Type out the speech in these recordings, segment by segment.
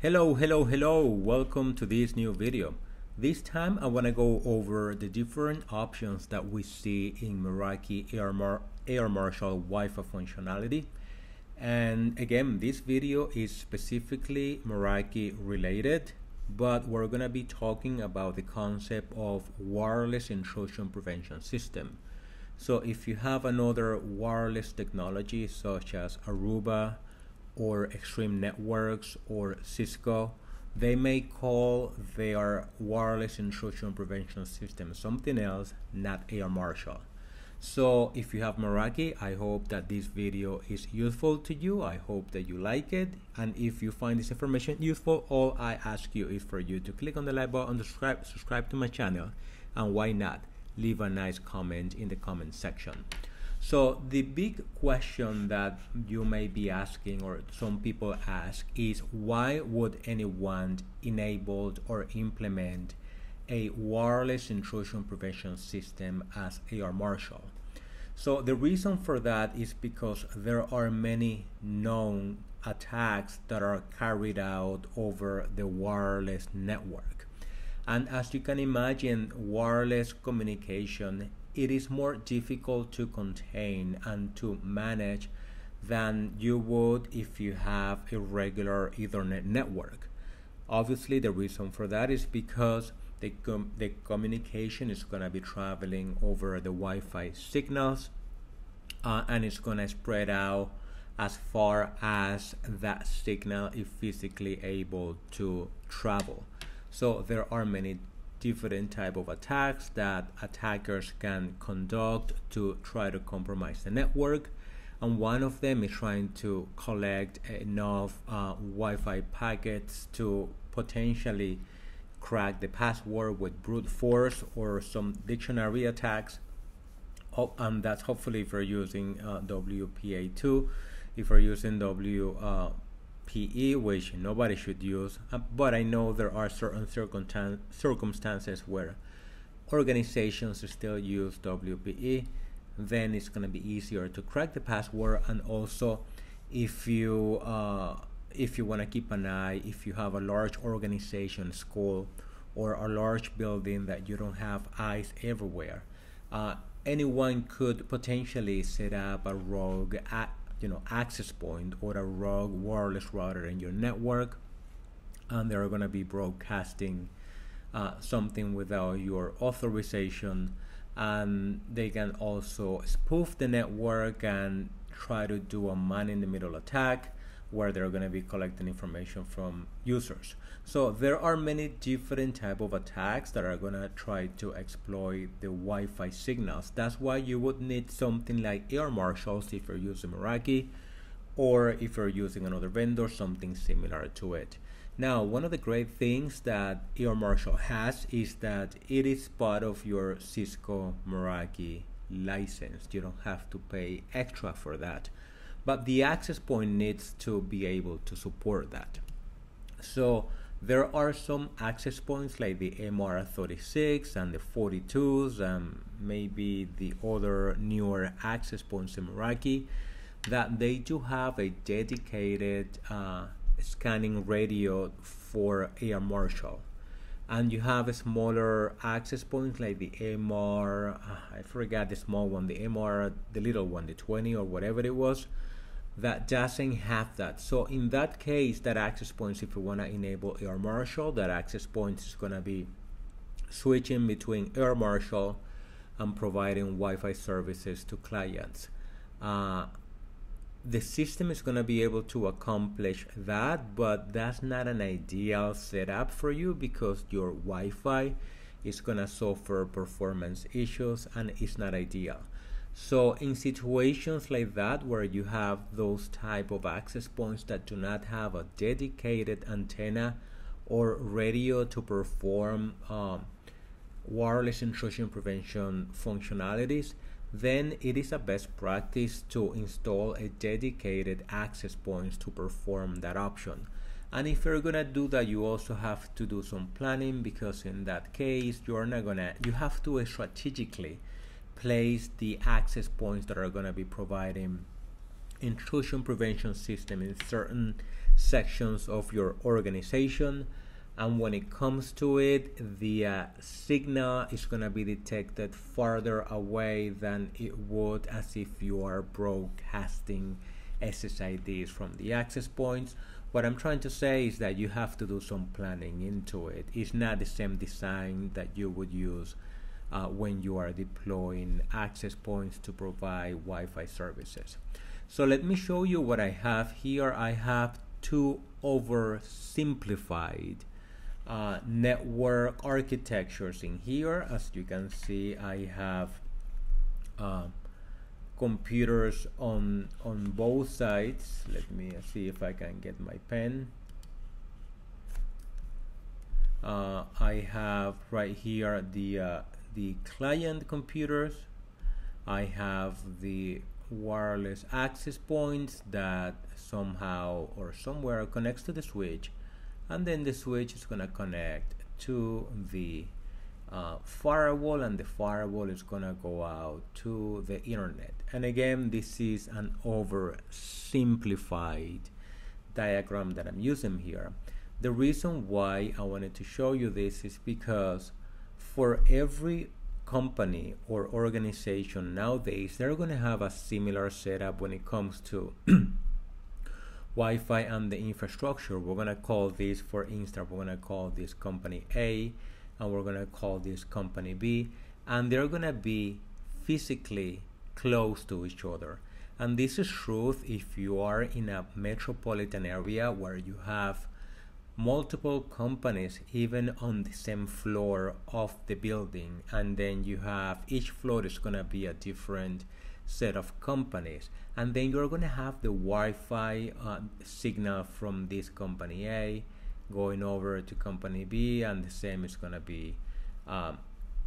Hello, welcome to this new video. This time I want to go over the different options that we see in Meraki AirMashal Wi-Fi functionality. And again, this video is specifically Meraki related, but we're going to be talking about the concept of wireless intrusion prevention system. So if you have another wireless technology such as Aruba or Extreme Networks or Cisco, they may call their wireless intrusion prevention system something else, not AirMashal. So if you have Meraki, I hope that this video is useful to you. I hope that you like it, and if you find this information useful, all I ask you is for you to click on the like button, subscribe to my channel, and why not leave a nice comment in the comment section. So the big question that you may be asking, or some people ask, is why would anyone enable or implement a wireless intrusion prevention system as AirMashal? So the reason for that is because there are many known attacks that are carried out over the wireless network. And as you can imagine, wireless communication, it is more difficult to contain and to manage than you would if you have a regular Ethernet network. Obviously, the reason for that is because the communication is going to be traveling over the Wi-Fi signals, and it's going to spread out as far as that signal is physically able to travel. So there are many different type of attacks that attackers can conduct to try to compromise the network, and one of them is trying to collect enough Wi-Fi packets to potentially crack the password with brute force or some dictionary attacks. And that's hopefully if you're using WPA2. If you're using WPE, which nobody should use, but I know there are certain circumstances where organizations still use WPE, then it's going to be easier to crack the password. And also, if you want to keep an eye, if you have a large organization, school, or a large building that you don't have eyes everywhere, anyone could potentially set up a rogue access point or a rogue wireless router in your network, and they're going to be broadcasting something without your authorization, and they can also spoof the network and try to do a man-in-the-middle attack where they're going to be collecting information from users. So there are many different type of attacks that are going to try to exploit the Wi-Fi signals. That's why you would need something like AirMashal if you're using Meraki, or if you're using another vendor, something similar to it. Now, one of the great things that AirMashal has is that it is part of your Cisco Meraki license. You don't have to pay extra for that, but the access point needs to be able to support that. So there are some access points like the MR36 and the 42s, and maybe the other newer access points in Meraki, that they do have a dedicated scanning radio for AirMashal. And you have a smaller access points like the MR, I forgot the small one, the MR, the little one, the 20 or whatever it was, that doesn't have that. So in that case, that access points, if you want to enable AirMashal, that access point is going to be switching between AirMashal and providing Wi-Fi services to clients. The system is going to be able to accomplish that, but that's not an ideal setup for you because your Wi-Fi is going to suffer performance issues and it's not ideal. So in situations like that, where you have those type of access points that do not have a dedicated antenna or radio to perform wireless intrusion prevention functionalities, then it is a best practice to install a dedicated access points to perform that option. And if you're gonna do that, you also have to do some planning, because in that case you have to strategically place the access points that are going to be providing intrusion prevention system in certain sections of your organization, and when it comes to it, the signal is going to be detected farther away than it would as if you are broadcasting SSIDs from the access points. What I'm trying to say is that you have to do some planning into it. It's not the same design that you would use when you are deploying access points to provide Wi-Fi services. So let me show you what I have here. I have two oversimplified network architectures in here. As you can see, I have computers on both sides. Let me see if I can get my pen. I have right here the client computers. I have the wireless access points that somehow or somewhere connects to the switch, and then the switch is going to connect to the firewall, and the firewall is going to go out to the internet. And again, this is an oversimplified diagram that I'm using here. The reason why I wanted to show you this is because for every company or organization nowadays, they're going to have a similar setup when it comes to Wi-Fi and the infrastructure. We're going to call this, for instance, we're going to call this company A, and we're going to call this company B, and they're going to be physically close to each other. And this is true if you are in a metropolitan area where you have multiple companies even on the same floor of the building, and then you have each floor is going to be a different set of companies, and then you're going to have the Wi-Fi signal from this company A going over to company B, and the same is going to be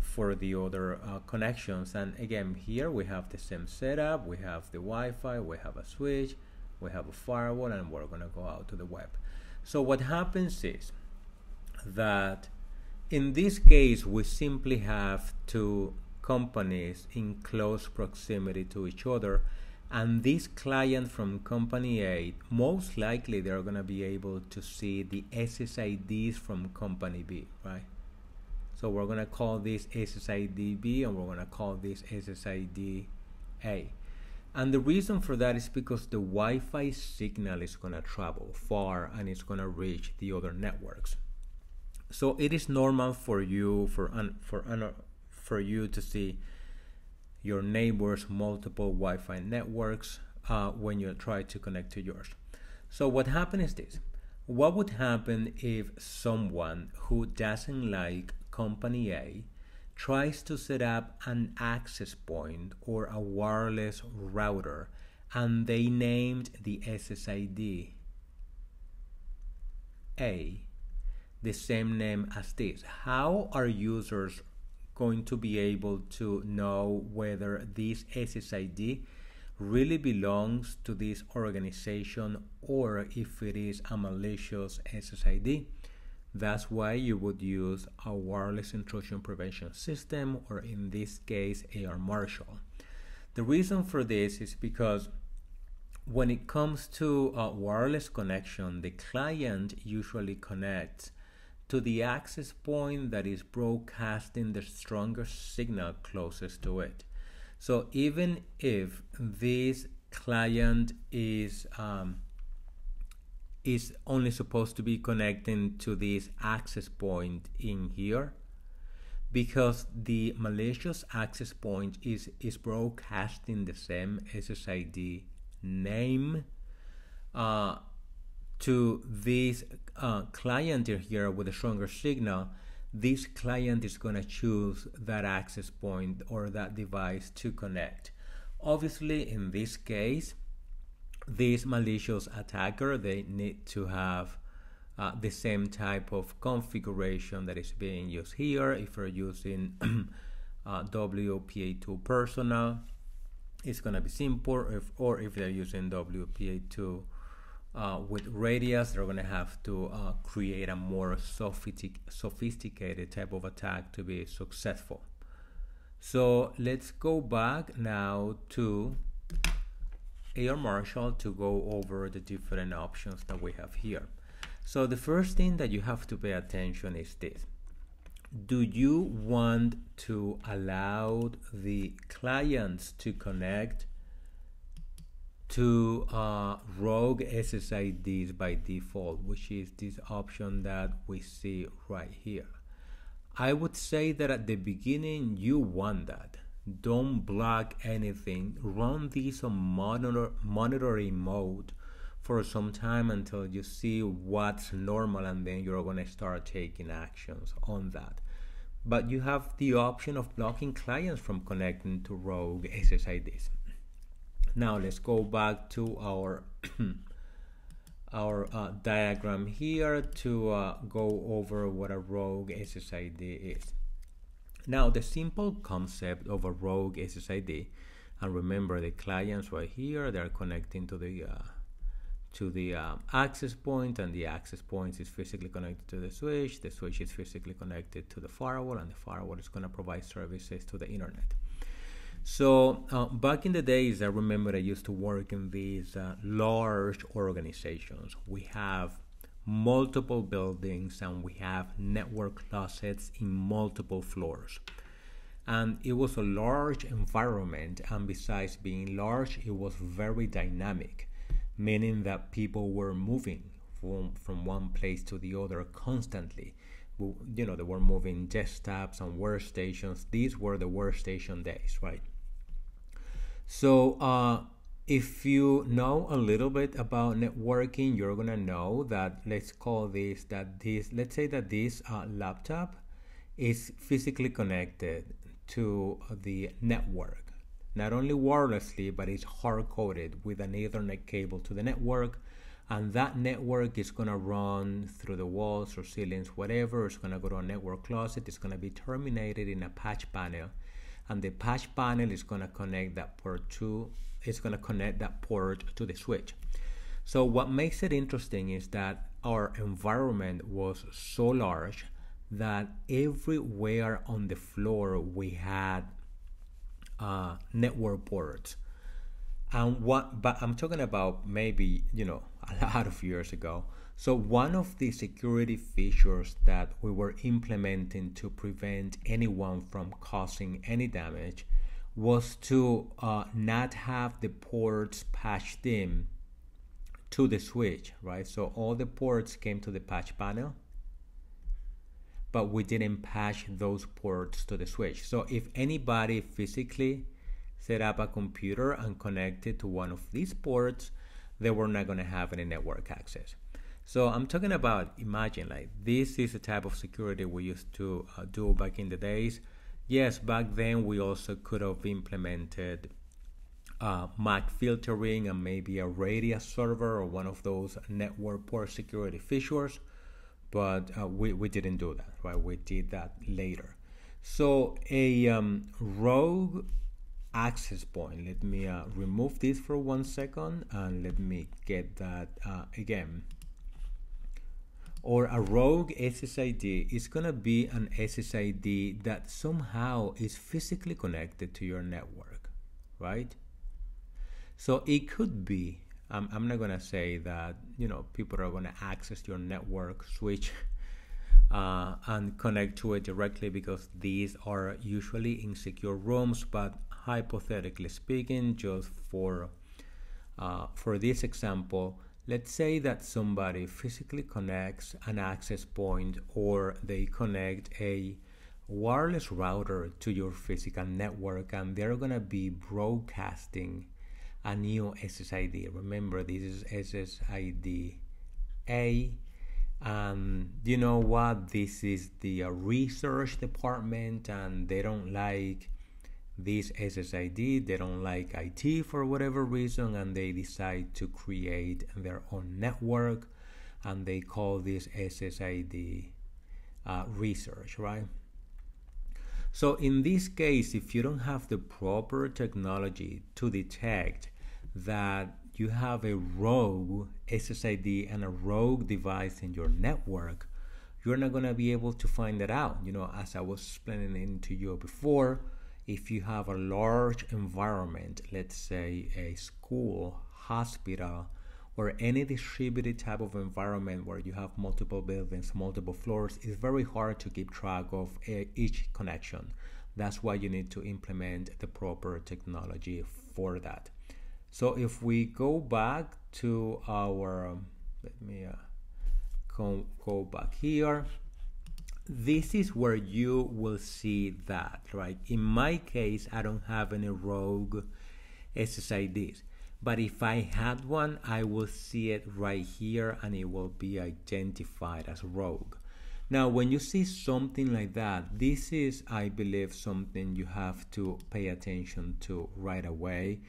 for the other connections. And again, here we have the same setup. We have the Wi-Fi, we have a switch, we have a firewall, and we're going to go out to the web. So what happens is that in this case, we simply have two companies in close proximity to each other, and this client from company A, most likely they're going to be able to see the SSIDs from company B, right? So we're going to call this SSID B, and we're going to call this SSID A. And the reason for that is because the Wi-Fi signal is going to travel far and it's going to reach the other networks. So it is normal for you for you to see your neighbors' multiple Wi-Fi networks when you try to connect to yours. So what happens is this. What would happen if someone who doesn't like company A tries to set up an access point or a wireless router, and they named the SSID A, the same name as this? How are users going to be able to know whether this SSID really belongs to this organization or if it is a malicious SSID? That's why you would use a wireless intrusion prevention system, or in this case, AirMashal. The reason for this is because when it comes to a wireless connection, the client usually connects to the access point that is broadcasting the strongest signal closest to it. So even if this client is only supposed to be connecting to this access point in here, because the malicious access point is broadcasting the same SSID name to this client here with a stronger signal, this client is going to choose that access point or that device to connect. Obviously, in this case, this malicious attacker, they need to have the same type of configuration that is being used here. If you're using WPA2 personal, it's going to be simple. Or if they're using WPA2 with radius, they're going to have to create a more sophisticated type of attack to be successful. So let's go back now to AirMashal to go over the different options that we have here. So the first thing that you have to pay attention is this. Do you want to allow the clients to connect to rogue SSIDs by default, which is this option that we see right here? I would say that at the beginning you want that. Don't block anything. Run this on monitoring mode for some time until you see what's normal, and then you're going to start taking actions on that. But you have the option of blocking clients from connecting to rogue SSIDs. Now let's go back to our diagram here to go over what a rogue SSID is. Now the simple concept of a rogue SSID, and remember the clients right here, they're connecting to the access point, and the access point is physically connected to the switch is physically connected to the firewall, and the firewall is going to provide services to the internet. So back in the days, I remember I used to work in these large organizations. We have multiple buildings and we have network closets in multiple floors. And it was a large environment, and besides being large, it was very dynamic, meaning that people were moving from one place to the other constantly. They were moving desktops and workstations. These were the workstation days, right? So if you know a little bit about networking, you're gonna know that let's say that this laptop is physically connected to the network, not only wirelessly, but it's hard-coded with an Ethernet cable to the network, and that network is gonna run through the walls or ceilings, whatever. It's gonna go to a network closet. It's gonna be terminated in a patch panel, and the patch panel is gonna connect that port to the switch. So what makes it interesting is that our environment was so large that everywhere on the floor we had network ports. But I'm talking about maybe a lot of years ago. So one of the security features that we were implementing to prevent anyone from causing any damage was to not have the ports patched in to the switch, right? So all the ports came to the patch panel, but we didn't patch those ports to the switch. So if anybody physically set up a computer and connected to one of these ports, they were not going to have any network access. So I'm talking about, imagine, like, this is the type of security we used to do back in the days. Yes, back then we also could have implemented MAC filtering and maybe a radius server or one of those network port security features, but we didn't do that, right? We did that later. So a rogue access point, let me remove this for 1 second and let me get that again. Or a rogue SSID is going to be an SSID that somehow is physically connected to your network, right? So it could be, I'm not going to say that, people are going to access your network switch and connect to it directly, because these are usually in secure rooms, but hypothetically speaking, just for this example, let's say that somebody physically connects an access point, or they connect a wireless router to your physical network, and they're going to be broadcasting a new SSID. Remember, this is SSID A. You know what? This is the research department, and they don't like this SSID. They don't like IT for whatever reason, and they decide to create their own network, and they call this SSID research, right? So in this case, if you don't have the proper technology to detect that you have a rogue SSID and a rogue device in your network, you're not going to be able to find that out. As I was explaining to you before, If you have a large environment, let's say a school, hospital, or any distributed type of environment where you have multiple buildings, multiple floors, it's very hard to keep track of each connection. That's why you need to implement the proper technology for that. So if we go back to our, let me go back here. This is where you will see that, right? In my case, I don't have any rogue SSIDs. But if I had one, I will see it right here and it will be identified as rogue. Now, when you see something like that, this is, I believe, something you have to pay attention to right away,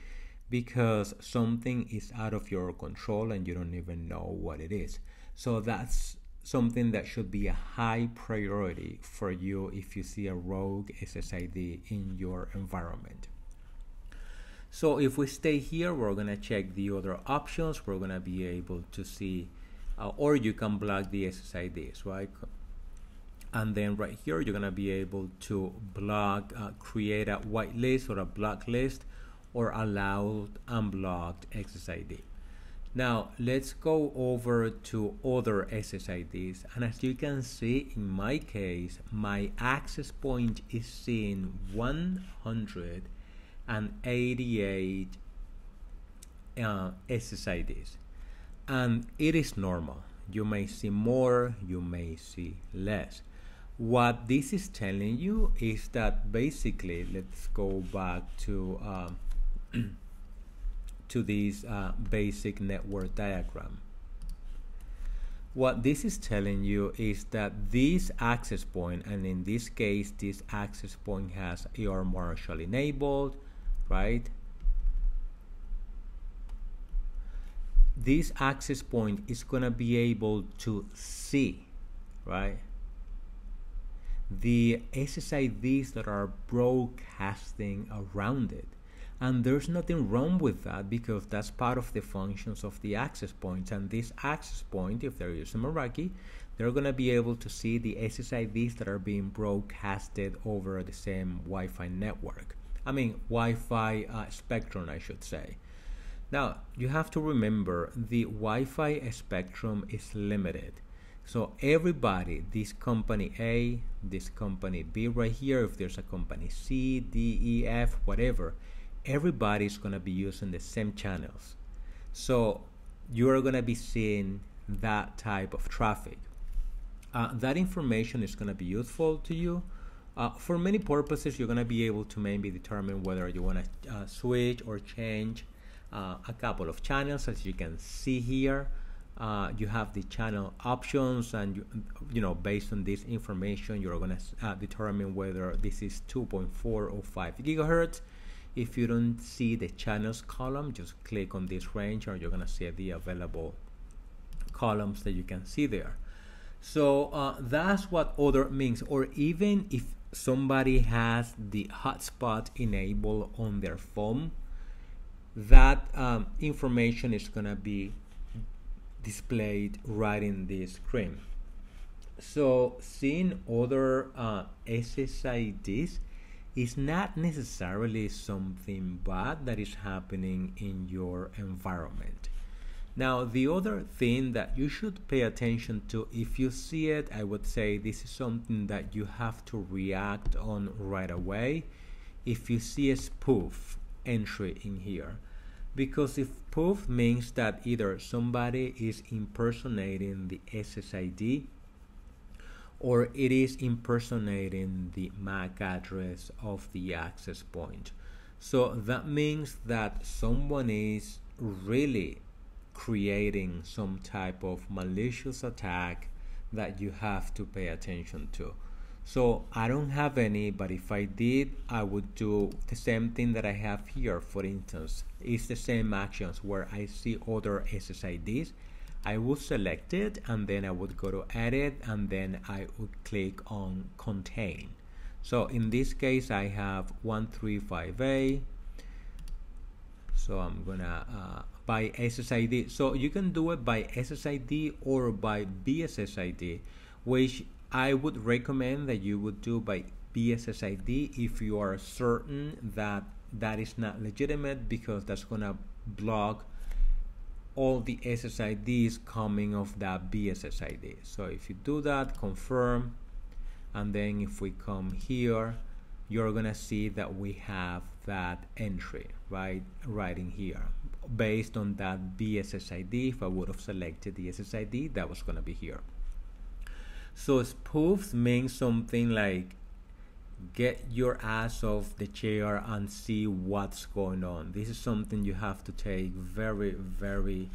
because something is out of your control and you don't even know what it is. So that's something that should be a high priority for you if you see a rogue SSID in your environment. So if we stay here, we're going to check the other options. We're going to be able to see, or you can block the SSIDs, right? And then right here, you're going to be able to block, create a white list or a black list, or allow unblocked SSID. Now, let's go over to other SSIDs. And as you can see, in my case, my access point is seeing 188 SSIDs. And it is normal. You may see more, you may see less. What this is telling you is that basically, let's go back to this basic network diagram. What this is telling you is that this access point, and in this case, this access point has AirMashal enabled, right? This access point is going to be able to see, right, the SSIDs that are broadcasting around it. And there's nothing wrong with that, because that's part of the functions of the access points. And this access point, if they're using Meraki, they're going to be able to see the SSIDs that are being broadcasted over the same Wi-Fi network. I mean, Wi-Fi spectrum, I should say. Now, you have to remember the Wi-Fi spectrum is limited. So everybody, this company A, this company B right here, if there's a company C, D, E, F, whatever, everybody's going to be using the same channels. So you're going to be seeing that type of traffic. That information is going to be useful to you. For many purposes, you're going to be able to maybe determine whether you want to switch or change a couple of channels. As you can see here, you have the channel options, and you know, based on this information, you're going to determine whether this is 2.4 or 5 gigahertz. If you don't see the channels column, just click on this range and you're going to see the available columns that you can see there. So that's what other means. Or even if somebody has the hotspot enabled on their phone, that information is going to be displayed right in this screen. So seeing other SSIDs is not necessarily something bad that is happening in your environment. Now, the other thing that you should pay attention to, if you see it, I would say this is something that you have to react on right away. If you see a spoof entry in here, because if spoof means that either somebody is impersonating the SSID, or it is impersonating the MAC address of the access point. So that means that someone is really creating some type of malicious attack that you have to pay attention to. So I don't have any, but if I did, I would do the same thing that I have here. For instance, it's the same actions where I see other SSIDs. I would select it, and then I would go to edit, and then I would click on contain. So in this case, I have 135A. So I'm gonna by SSID. So you can do it by SSID or by BSSID, which I would recommend that you would do by BSSID if you are certain that that is not legitimate, because that's gonna block all the SSIDs coming off that BSSID. So if you do that, confirm, and then if we come here, you're gonna see that we have that entry right in here based on that BSSID. If I would have selected the SSID, that was gonna be here. So spoofs means something like get your ass off the chair and see what's going on. This is something you have to take very, very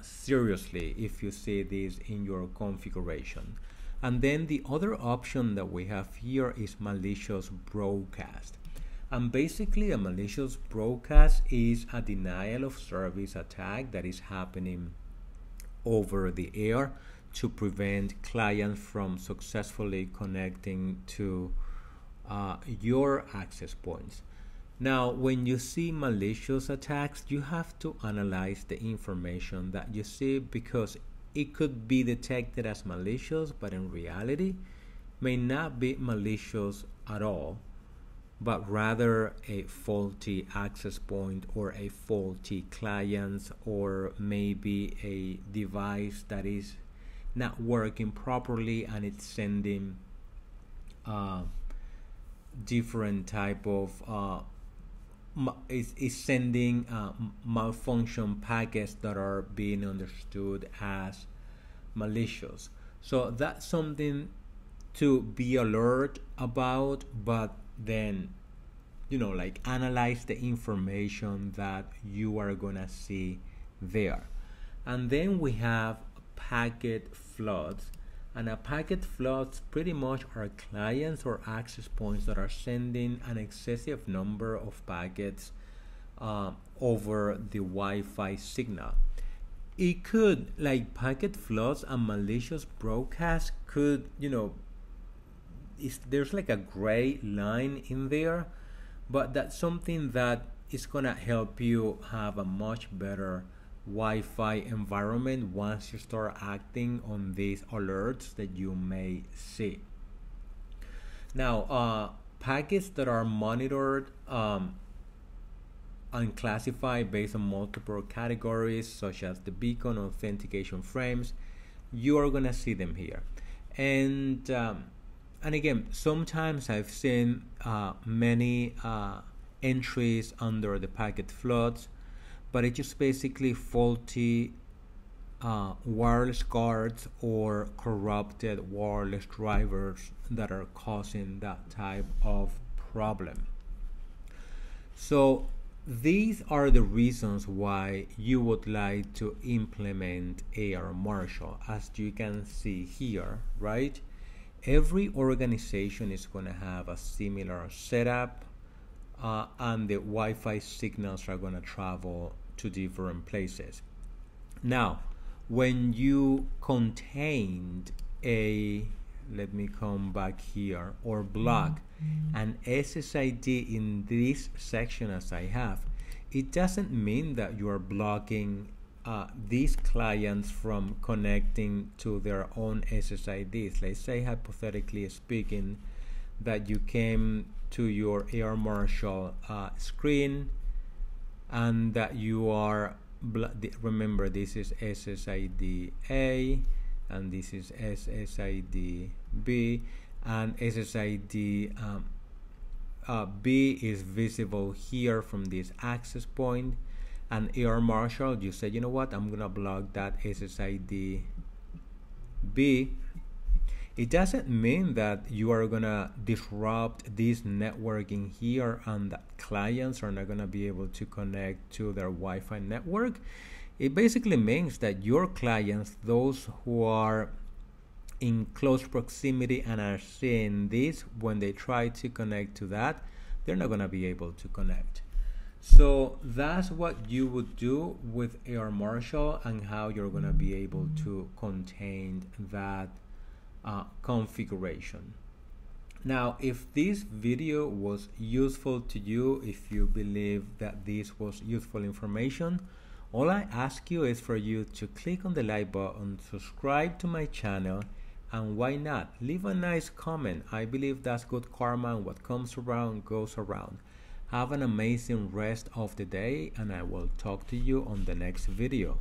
seriously if you see this in your configuration. And then the other option that we have here is malicious broadcast. And basically a malicious broadcast is a denial of service attack that is happening over the air to prevent clients from successfully connecting to your access points. Now, when you see malicious attacks, you have to analyze the information that you see, because it could be detected as malicious, but in reality may not be malicious at all, but rather a faulty access point or a faulty client, or maybe a device that is not working properly and it's sending different type of is sending malfunction packets that are being understood as malicious. So that's something to be alert about, but then, you know, like analyze the information that you are gonna see there. And then we have packet floods. And a packet floods pretty much are clients or access points that are sending an excessive number of packets over the Wi-Fi signal. It could, like packet floods and malicious broadcast could, you know, there's like a gray line in there, but that's something that is gonna help you have a much better Wi-Fi environment once you start acting on these alerts that you may see. Now, packets that are monitored and classified based on multiple categories, such as the beacon authentication frames, you are gonna see them here. And again, sometimes I've seen many entries under the packet floods, but it's just basically faulty wireless cards or corrupted wireless drivers that are causing that type of problem. So these are the reasons why you would like to implement AirMashal. As you can see here, right? Every organization is going to have a similar setup, and the Wi-Fi signals are going to travel to different places. Now, when you contained let me come back here, or block an SSID in this section as I have, it doesn't mean that you are blocking these clients from connecting to their own SSIDs. Let's say, hypothetically speaking, that you came to your AirMashal screen and that you are, remember this is SSID A and this is SSID B, and SSID B is visible here from this access point, and AirMashal, you said, you know what, I'm gonna block that SSID B. It doesn't mean that you are gonna disrupt this networking here and that clients are not gonna be able to connect to their Wi-Fi network. It basically means that your clients, those who are in close proximity and are seeing this, when they try to connect to that, they're not gonna be able to connect. So that's what you would do with AirMashal and how you're gonna be able to contain that configuration. Now, if this video was useful to you, if you believe that this was useful information, all I ask you is for you to click on the like button, subscribe to my channel, And why not? Leave a nice comment. I believe that's good karma, and what comes around goes around. Have an amazing rest of the day, and I will talk to you on the next video.